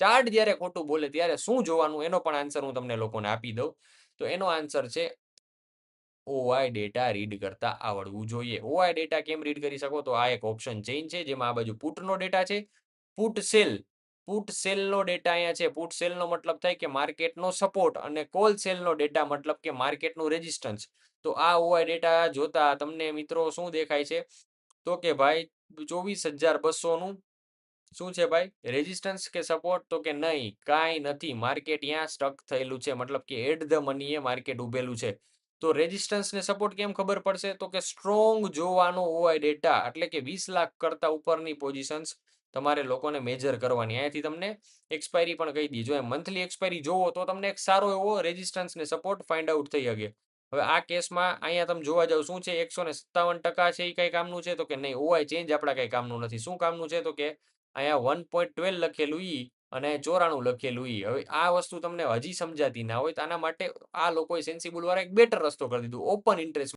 Chart જ્યારે ખોટું બોલે ત્યારે શું જોવાનું એનો પણ આન્સર હું તમને લોકોને આપી દઉં. તો એનો આન્સર છે ઓઆઈ ડેટા રીડ કરતા આવડવું જોઈએ. ઓઆઈ ડેટા કેમ રીડ કરી શકો? તો આ એક ઓપ્શન ચેઇન છે જેમાં આ બાજુ પુટનો ડેટા છે. પુટ સેલ, પુટ સેલનો ડેટા અહીંયા છે. પુટ સેલનો મતલબ થાય કે માર્કેટનો સપોર્ટ અને કોલ સેલનો ડેટા મતલબ કે માર્કેટનું રેઝિસ્ટન્સ. તો આ ઓઆઈ ડેટા જોતા તમને મિત્રો શું દેખાય છે? તો કે ભાઈ 24,200 નું શું છે ભાઈ? રેઝિસ્ટન્સ કે સપોર્ટ? તો કે નહીં, કાંઈ નથી. માર્કેટ અહીંયા સ્ટક થયેલું છે. મતલબ કે એટ ધ મનીએ માર્કેટ ઉભેલું છે. તો રેઝિસ્ટન્સ ને સપોર્ટ કેમ ખબર પડશે? તો કે સ્ટ્રોંગ જોવાનો ઓઆઈ ડેટા એટલે કે 20 લાખ કરતા ઉપરની પોઝિશન્સ તમારે લોકોને મેજર કરવાની. અહીંયાથી તમને એક્સપાયરી પણ કહી દી. જો એ મંથલી એક્સપાયરી જોવો તો તમને એક સારો એવો રેઝિસ્ટન્સ ને સપોર્ટ ફાઇન્ડ આઉટ થઈ શકે. હવે આ કેસમાં અહીંયા તમે જોવા જાવ શું છે 157% છે એ કઈ કામનું છે? તો કે નહીં, ઓઆઈ ચેન્જ આપણા કઈ કામનું નથી. શું કામનું છે? તો કે અહીંયા 1.12 લખેલું ઈ અને 94 લખેલું ઈ. હવે આ વસ્તુ તમને હજી સમજાતી ના હોય તો આના માટે આ લોકોએ સેન્સિબલ વાળા એક બેટર રસ્તો કરી દીધું. Open interest